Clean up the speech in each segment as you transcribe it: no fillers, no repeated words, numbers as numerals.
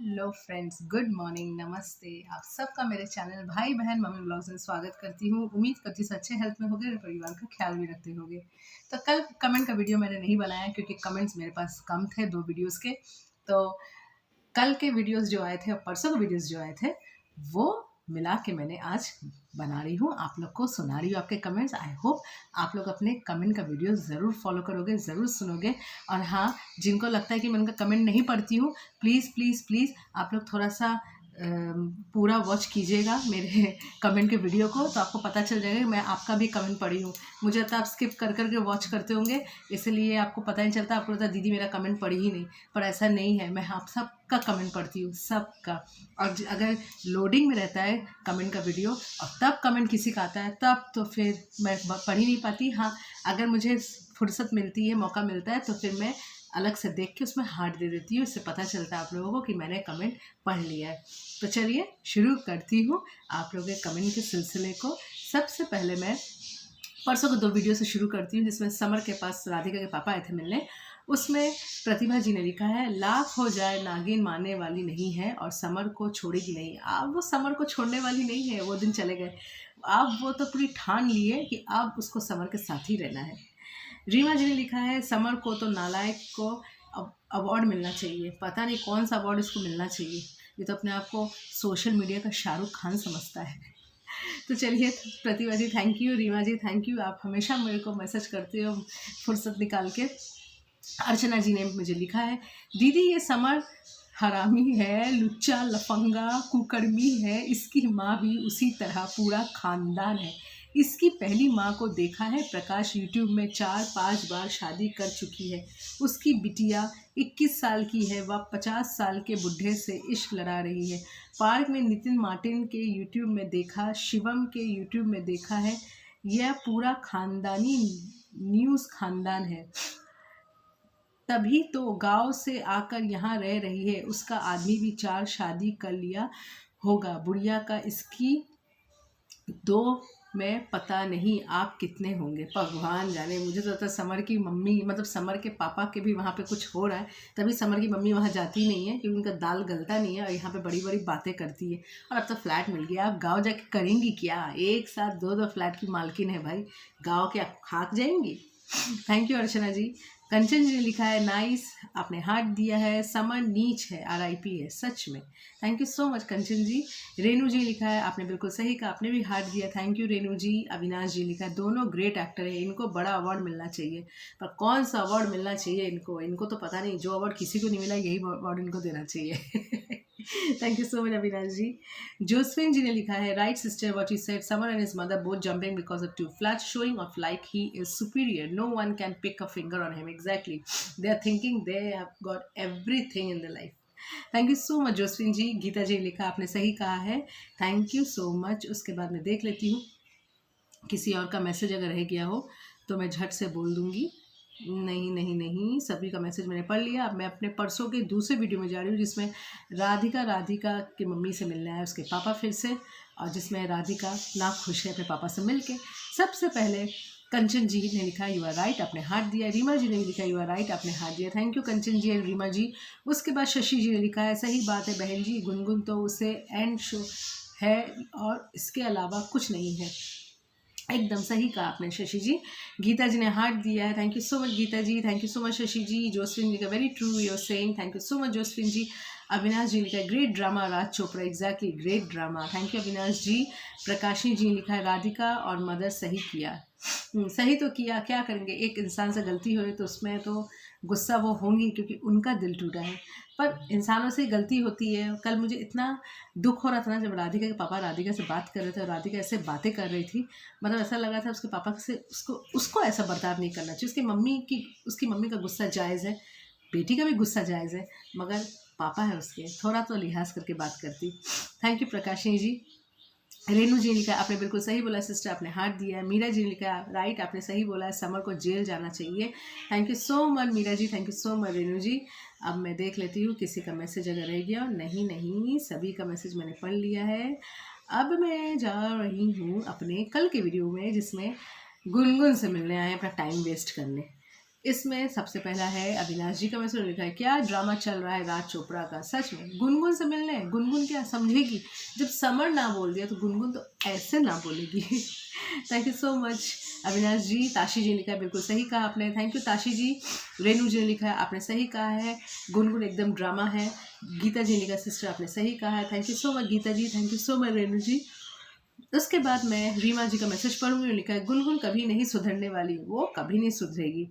Hello friends, good morning, नमस्ते। आप सबका मेरे चैनल भाई बहन मम्मी ब्लॉग्स में स्वागत करती हूँ। उम्मीद करती हूँ अच्छे हेल्थ में होगे और परिवार का ख्याल भी रखते होगे। तो कल कमेंट का वीडियो मैंने नहीं बनाया क्योंकि कमेंट्स मेरे पास कम थे 2 वीडियोस के। तो कल के वीडियोस जो आए थे और परसों के वीडियोस जो आए थे वो मिला के मैंने आज बना रही हूँ, आप लोग को सुना रही हूँ आपके कमेंट्स। आई होप आप लोग अपने कमेंट का वीडियो ज़रूर फॉलो करोगे, ज़रूर सुनोगे। और हाँ, जिनको लगता है कि मैं उनका कमेंट नहीं पढ़ती हूँ, प्लीज़ प्लीज़ प्लीज़ आप लोग थोड़ा सा पूरा वॉच कीजिएगा मेरे कमेंट के वीडियो को, तो आपको पता चल जाएगा मैं आपका भी कमेंट पढ़ी हूँ। मुझे लगता है आप स्किप कर कर के वॉच करते होंगे, इसलिए आपको पता नहीं चलता। आपको लगता है दीदी मेरा कमेंट पढ़ी ही नहीं, पर ऐसा नहीं है। मैं आप सबका कमेंट पढ़ती हूँ, सबका। और अगर लोडिंग में रहता है कमेंट का वीडियो और तब कमेंट किसी का आता है, तब तो फिर मैं पढ़ ही नहीं पाती। हाँ, अगर मुझे फुर्सत मिलती है, मौका मिलता है, तो फिर मैं अलग से देख के उसमें हार्ट दे देती हूँ। इससे पता चलता है आप लोगों को कि मैंने कमेंट पढ़ लिया है। तो चलिए शुरू करती हूँ आप लोगों के कमेंट के सिलसिले को। सबसे पहले मैं परसों के 2 वीडियो से शुरू करती हूँ, जिसमें समर के पास राधिका के पापा आए थे मिलने। उसमें प्रतिभा जी ने लिखा है, लाख हो जाए नागिन मानने वाली नहीं है और समर को छोड़ेगी नहीं। अब वो समर को छोड़ने वाली नहीं है, वो दिन चले गए। अब वो तो पूरी ठान ली है कि अब उसको समर के साथ ही रहना है। रीमा जी ने लिखा है, समर को तो नालायक को अवार्ड मिलना चाहिए। पता नहीं कौन सा अवार्ड इसको मिलना चाहिए, ये तो अपने आप को सोशल मीडिया का शाहरुख खान समझता है। तो चलिए, Pratibha ji thank you, Reema ji thank you, आप हमेशा मेरे को मैसेज करते हो फुर्सत निकाल के। अर्चना जी ने मुझे लिखा है, दीदी ये समर हरामी है, लुच्चा लफंगा कुकर्मी है, इसकी माँ भी उसी तरह, पूरा खानदान है। इसकी पहली माँ को देखा है, प्रकाश यूट्यूब में 4-5 बार शादी कर चुकी है। उसकी बिटिया 21 साल की है, वह 50 साल के बुढ़े से इश्क लड़ा रही है। पार्क में नितिन मार्टिन के यूट्यूब में देखा, शिवम के यूट्यूब में देखा है। यह पूरा खानदानी न्यूज़ खानदान है, तभी तो गांव से आकर यहाँ रह रही है। उसका आदमी भी 4 शादी कर लिया होगा। बुढ़िया का इसकी 2 में पता नहीं आप कितने होंगे, भगवान जाने। मुझे तो लगता है समर की मम्मी, मतलब समर के पापा के भी वहाँ पे कुछ हो रहा है, तभी समर की मम्मी वहाँ जाती नहीं है, क्योंकि उनका दाल गलता नहीं है और यहाँ पे बड़ी बड़ी बातें करती है। और अब तो फ्लैट मिल गया, अब गाँव जाके करेंगी क्या? एक साथ 2-2 फ्लैट की मालकिन है भाई, गाँव क्या खाक जाएंगी? थैंक यू अर्चना जी। कंचन जी ने लिखा है, नाइस, आपने हार्ट दिया है। समर नीच है, RIP है, सच में। थैंक यू सो मच कंचन जी। रेनू जी लिखा है, आपने बिल्कुल सही कहा, आपने भी हार्ट दिया, थैंक यू रेनू जी। अविनाश जी लिखा है, दोनों ग्रेट एक्टर है, इनको बड़ा अवार्ड मिलना चाहिए। पर कौन सा अवार्ड मिलना चाहिए इनको तो पता नहीं। जो अवार्ड किसी को नहीं मिला, यही अवार्ड इनको देना चाहिए। Thank you so much Avinash ji. Josephine ji ने लिखा है, right sister, what you said, Samar and his mother both jumping because of 2 flats, showing off like he is superior. No one can pick a finger on him. Exactly, they are thinking they have got everything in their life. Thank you so much Josephine ji. Geeta ji ने लिखा, आपने सही कहा है, thank you so much. उसके बाद मैं देख लेती हूँ किसी और का मैसेज अगर रह गया हो तो मैं झट से बोल दूँगी। नहीं नहीं नहीं, सभी का मैसेज मैंने पढ़ लिया। अब मैं अपने परसों के दूसरे वीडियो में जा रही हूँ, जिसमें राधिका की मम्मी से मिलने आया उसके पापा फिर से, और जिसमें राधिका ना खुश है अपने पापा से मिलके। सबसे पहले कंचन जी ने लिखा, यू आर राइट, आपने हार्ट दिया। रीमा जी ने भी लिखा, यू आर राइट, आपने हार्ट दिया। Thank you Kanchan ji and Reema ji. उसके बाद शशि जी ने लिखा है, सही बात है बहन जी, गुनगुन तो उसे एंड शो है और इसके अलावा कुछ नहीं है। एकदम सही कहा आपने शशि जी। गीता जी ने हार्ट दिया है, thank you so much Geeta ji, thank you so much Shashi ji. Josephine ji का, very true your saying, thank you so much Josephine ji. Avinash ji लिखा है, great drama Raj Chopra, exactly great drama, thank you Avinash ji. Prakashi ji लिखा है, राधिका और मदर सही किया। सही तो किया, क्या करेंगे, एक इंसान से गलती हुई तो उसमें तो गुस्सा वो होंगी, क्योंकि उनका दिल टूटा है। पर इंसानों से गलती होती है। कल मुझे इतना दुख हो रहा था ना, जब राधिका के पापा राधिका से बात कर रहे थे और राधिका ऐसे बातें कर रही थी, मतलब ऐसा लगा था उसके पापा से उसको ऐसा बर्ताव नहीं करना चाहिए। उसकी मम्मी का गुस्सा जायज़ है, बेटी का भी गुस्सा जायज़ है, मगर पापा है उसके, थोड़ा तो लिहाज करके बात करती। थैंक यू प्रकाशिनी जी। रेनू जी ने लिखा, आपने बिल्कुल सही बोला सिस्टर, आपने हार्ट दिया है। मीरा जी ने लिखा, राइट, आपने सही बोला है, समर को जेल जाना चाहिए। Thank you so much Meera ji, thank you so much Renu ji. अब मैं देख लेती हूँ किसी का मैसेज अगर रह गया। नहीं नहीं, सभी का मैसेज मैंने पढ़ लिया है। अब मैं जा रही हूँ अपने कल के वीडियो में, जिसमें गुनगुन से मिलने आए अपना टाइम वेस्ट करने। इसमें सबसे पहला है अविनाश जी का मैसेज लिखा है, क्या ड्रामा चल रहा है राज चोपड़ा का, सच में गुनगुन से मिलने, गुनगुन क्या समझेगी, जब समर ना बोल दिया तो गुनगुन तो ऐसे ना बोलेगी। Thank you so much Avinash ji. Tashi ji ने लिखा है, बिल्कुल सही कहा आपने, थैंक यू ताशी जी। रेनू जी ने लिखा है, आपने सही कहा है, गुनगुन एकदम ड्रामा है। गीता जी ने लिखा, सिस्टर आपने सही कहा है, thank you so much Geeta ji, thank you so much Renu ji. उसके बाद मैं रीमा जी का मैसेज पढ़ूंगी, लिखा है गुनगुन कभी नहीं सुधरने वाली, वो कभी नहीं सुधरेगी।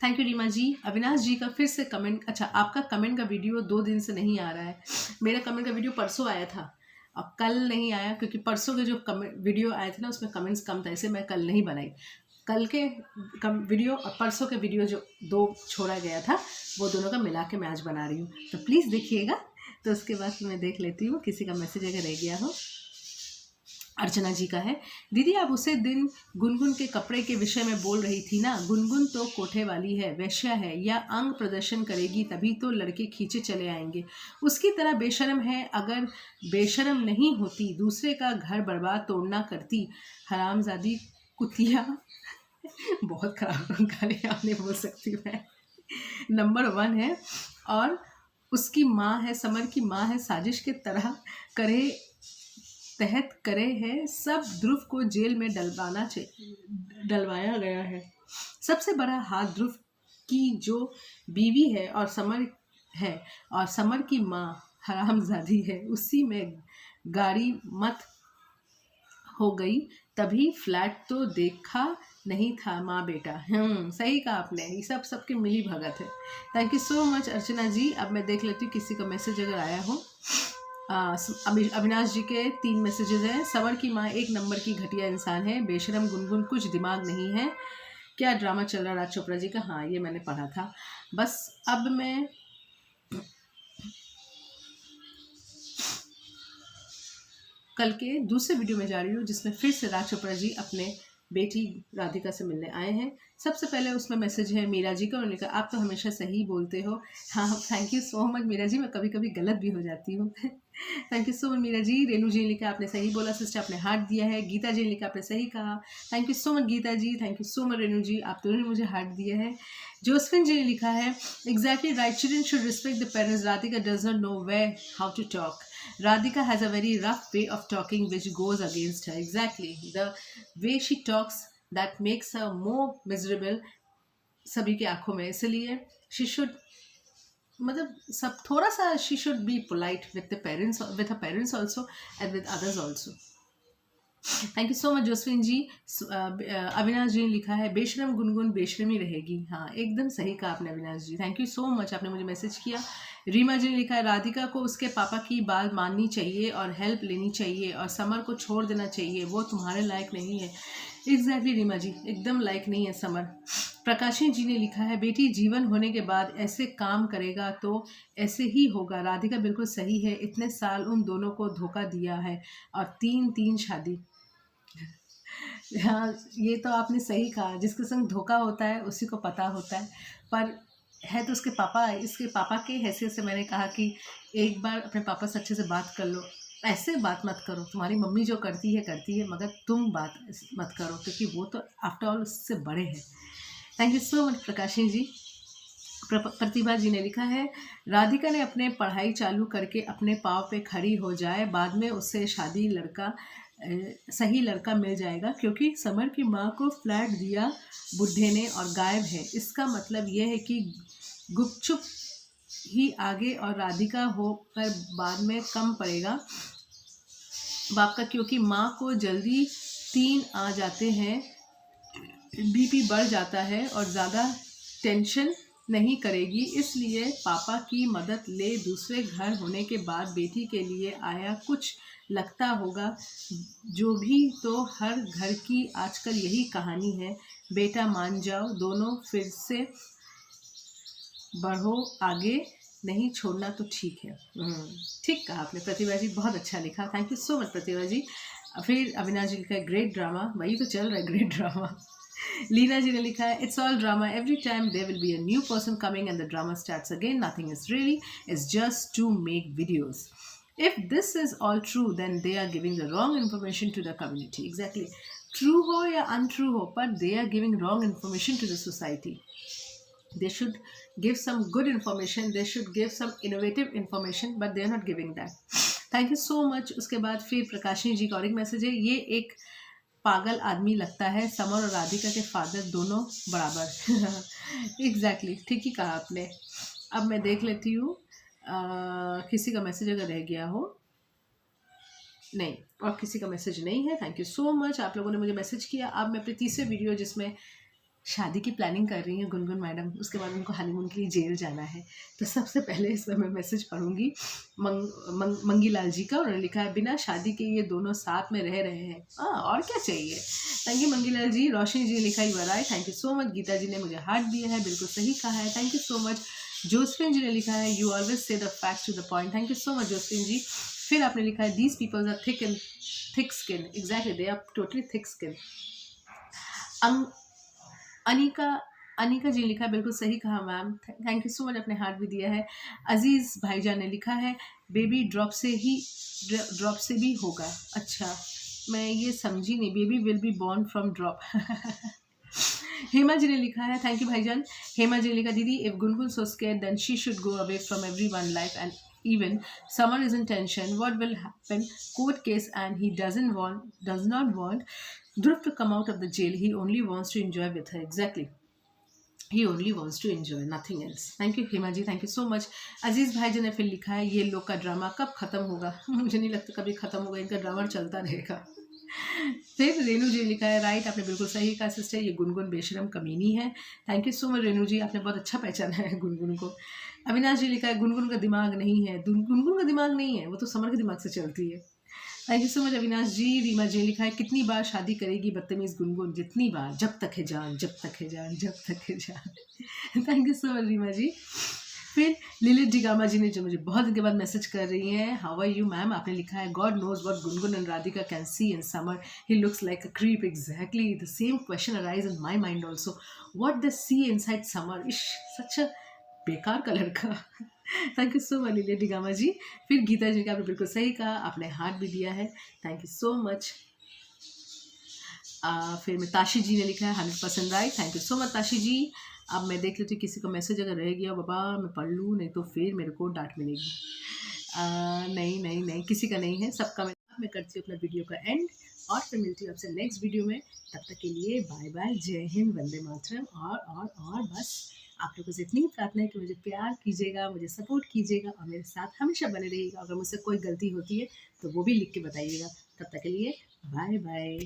थैंक यू रीमा जी। अविनाश जी का फिर से कमेंट, अच्छा आपका कमेंट का वीडियो 2 दिन से नहीं आ रहा है, मेरा कमेंट का वीडियो परसों आया था, अब कल नहीं आया क्योंकि परसों के जो वीडियो आए थे ना उसमें कमेंट्स कम था, इसे मैं कल नहीं बनाई। कल के वीडियो और परसों के वीडियो जो 2 छोड़ा गया था वो दोनों का मिला के मैं आज बना रही हूँ, तो प्लीज़ देखिएगा। तो उसके बाद मैं देख लेती हूँ किसी का मैसेज अगर रह गया हो। अर्चना जी का है, दीदी आप उसे दिन गुनगुन के कपड़े के विषय में बोल रही थी ना, गुनगुन तो कोठे वाली है, वैश्या है, या अंग प्रदर्शन करेगी तभी तो लड़के खींचे चले आएंगे, उसकी तरह बेशर्म है, अगर बेशर्म नहीं होती दूसरे का घर बर्बाद तोड़ना करती, हरामजादी कुतिया। बहुत खराब गाली आपने बोल सकती मैं। नंबर 1 है, और उसकी माँ है, समर की माँ है, साजिश के तरह करे तहत करे है, सब ध्रुव को जेल में डलवाया गया है, सबसे बड़ा हाथ ध्रुव की जो बीवी है और समर है, और समर की माँ हरामजादी है, उसी में गाड़ी मत हो गई, तभी फ्लैट तो देखा नहीं था माँ बेटा। सही कहा आपने, ये सब सबकी मिली भगत है। थैंक यू सो मच अर्चना जी। अब मैं देख लेती हूँ किसी का मैसेज अगर आया हो। अविनाश जी के 3 मैसेजेस हैं। समर की माँ एक नंबर की घटिया इंसान है, बेशरम गुनगुन कुछ दिमाग नहीं है, क्या ड्रामा चल रहा राज चोपड़ा जी का, हाँ ये मैंने पढ़ा था। बस अब मैं कल के दूसरे वीडियो में जा रही हूँ जिसमें फिर से राज चोपड़ा जी अपने बेटी राधिका से मिलने आए हैं। सबसे पहले उसमें मैसेज है मीरा जी का, उन्होंने कहा आप तो हमेशा सही बोलते हो। हाँ thank you so much Meera ji, मैं कभी कभी गलत भी हो जाती हूँ। Thank you so much Meera ji. Renu ji ने लिखा आपने सही बोला सिस्टर, आपने हार्ट दिया है। गीता जी ने लिखा आपने सही कहा, thank you so much Geeta ji, thank you so much Renu ji, आप दोनों ने मुझे हार्ट दिया है। जोसफिन जी ने लिखा है exactly right, children should respect the parents, Radhika does not know where how to talk, Radhika has a very rough way of talking which goes against her. Exactly. The way she talks that makes her more miserable सभी की आंखों में, इसलिए she should, मतलब सब थोड़ा सा she should be polite with the parents, with her parents also and with others also. Thank you so much Josephine ji. Avinash ji ने लिखा है बेशरम गुनगुन बेशरमी रहेगी, हाँ एकदम सही कहा आपने अविनाश जी, थैंक यू सो मच, आपने मुझे मैसेज किया। रीमा जी ने लिखा है राधिका को उसके पापा की बात माननी चाहिए और हेल्प लेनी चाहिए, और समर को छोड़ देना चाहिए, वो तुम्हारे लायक नहीं है। एग्जैक्टली रीमा जी, एकदम लायक नहीं है समर। प्रकाशी जी ने लिखा है बेटी जीवन होने के बाद ऐसे काम करेगा तो ऐसे ही होगा, राधिका बिल्कुल सही है, इतने साल उन दोनों को धोखा दिया है और 3 शादी। हाँ ये तो आपने सही कहा, जिसके संग धोखा होता है उसी को पता होता है, पर है तो उसके पापा, इसके पापा के हैसियत से मैंने कहा कि एक बार अपने पापा से अच्छे से बात कर लो, ऐसे बात मत करो, तुम्हारी मम्मी जो करती है मगर तुम बात मत करो, क्योंकि वो तो आफ्टर ऑल उससे बड़े हैं। थैंक यू सो मच प्रकाशी जी। प्रतिभा जी ने लिखा है राधिका ने अपने पढ़ाई चालू करके अपने पाँव पे खड़ी हो जाए, बाद में उससे शादी सही लड़का मिल जाएगा, क्योंकि समर की माँ को फ्लैट दिया बुढ़े ने और गायब है, इसका मतलब यह है कि गुपचुप ही आगे और राधिका हो पर बाद में कम पड़ेगा बाप का, क्योंकि माँ को जल्दी 3 आ जाते हैं, बीपी बढ़ जाता है और ज़्यादा टेंशन नहीं करेगी, इसलिए पापा की मदद ले, दूसरे घर होने के बाद बेटी के लिए आया, कुछ लगता होगा जो भी, तो हर घर की आजकल यही कहानी है, बेटा मान जाओ, दोनों फिर से बढ़ो आगे, नहीं छोड़ना तो ठीक है। ठीक कहा आपने प्रतिभा जी, बहुत अच्छा लिखा, थैंक यू सो मच प्रतिभा जी। फिर अविनाश जी लिखा है ग्रेट ड्रामा, वही तो चल रहा है ग्रेट ड्रामा। लीना जी ने लिखा है it's all drama, every time there will be a new person coming and the drama starts again, nothing is really, it's just to make videos. If this is all true, then they are giving the wrong information to the community. Exactly. True हो या untrue हो, पर they are giving wrong information to the society. They should give some good information, they should give some innovative information, but they are not giving that. Thank you so much. उसके बाद फिर प्रकाशिनी जी का और एक message है, ये एक पागल आदमी लगता है, समर और राधिका के फादर दोनों बराबर. एग्जैक्टली ठीक ही कहा आपने. अब मैं देख लेती हूँ किसी का मैसेज अगर रह गया हो. नहीं, और किसी का मैसेज नहीं है. थैंक यू सो मच, आप लोगों ने मुझे मैसेज किया. अब मैं अपने तीसरे वीडियो जिसमें शादी की प्लानिंग कर रही हैं गुनगुन मैडम, उसके बाद उनको हनीमून के लिए जेल जाना है, तो सबसे पहले इसमें मैं मैसेज पढ़ूंगी मंगीलाल जी का. उन्होंने लिखा है, बिना शादी के ये दोनों साथ में रह रहे हैं. और क्या चाहिए. Thank you Mangilal ji. रोशनी जी ने लिखा है वराय. Thank you so much. Geeta ji ने मुझे हार्ट दिया है, बिल्कुल सही कहा है. Thank you so much. Josephine ji ने लिखा है, you always say the facts to the point. Thank you so much Josephine ji. फिर आपने लिखा है, these peoples are thick skin. Exactly, they are totally thick skin. Anika ji ने लिखा है, बिल्कुल सही कहा ma'am. Thank you so much, अपने हार्ट भी दिया है. अजीज़ भाईजान ने लिखा है, बेबी ड्रॉप से भी होगा. अच्छा, मैं ये समझी नहीं. Baby will be born from drop. Hema ji ने लिखा है, थैंक यू भाईजान. हेमा जी ने लिखा, दीदी if Gungun so scared then she should go away from everyone life and even someone is in tension, what will happen, court case, and he does not want Dhruv to come out of the jail. He only wants to enjoy with her. Exactly, he only wants to enjoy, nothing else. Thank you Hema ji, thank you so much. Aziz भाई जी ने फिर लिखा है, ये लोग का drama कब ख़त्म होगा. मुझे नहीं लगता कभी ख़त्म होगा, इनका ड्रामा चलता रहेगा. फिर रेनू जी लिखा है, राइट, आपने बिल्कुल सही कहा सिस्टर, ये गुनगुन बेशरम कमीनी है. Thank you so much Renu ji, आपने बहुत अच्छा पहचाना है गुनगुन को. अविनाश जी लिखा है, गुनगुन का दिमाग नहीं है. गुनगुन का दिमाग नहीं है, वो तो समर के दिमाग से चलती है. Thank you so much Avinash ji. Reema ji लिखा है, कितनी बार शादी करेगी बदतमीज़ गुनगुन, जितनी बार, जब तक है जान, जब तक है जान, जब तक है जान. Thank you so much Reema ji. फिर लिलित डिगामा जी ने, जो मुझे बहुत दिन के बाद मैसेज कर रही हैं, हाउ आर यू मैम. आपने लिखा है, God knows what Gungun and Radhika can see in Samar, he looks like a creep. Exactly the same question arise in my mind also, what the see inside Samar. इश, सच अ बेकार colour का. Thank you so much Lilit Digama ji. फिर गीता जी का आपने बिल्कुल सही कहा, आपने हार्ट भी दिया है. Thank you so much. फिर मैं ताशी जी ने लिखा है, 100% right. Thank you so much Tashi ji. अब मैं देख लेती हूँ किसी का मैसेज अगर रह गया बाबा मैं पढ़ लूँ, नहीं तो फिर मेरे को डांट मिलेगी. नहीं, किसी का नहीं है, सबका. मैं करती हूँ अपना वीडियो का एंड, और फिर मिलती हूँ आपसे नेक्स्ट वीडियो में. तब तक के लिए बाय बाय, जय हिंद, वंदे मातरम. और बस आप लोगों से इतनी प्रार्थना है कि मुझे प्यार कीजिएगा, मुझे सपोर्ट कीजिएगा, और मेरे साथ हमेशा बने रहिएगा. अगर मुझसे कोई गलती होती है तो वो भी लिख के बताइएगा. तब तक के लिए बाय बाय.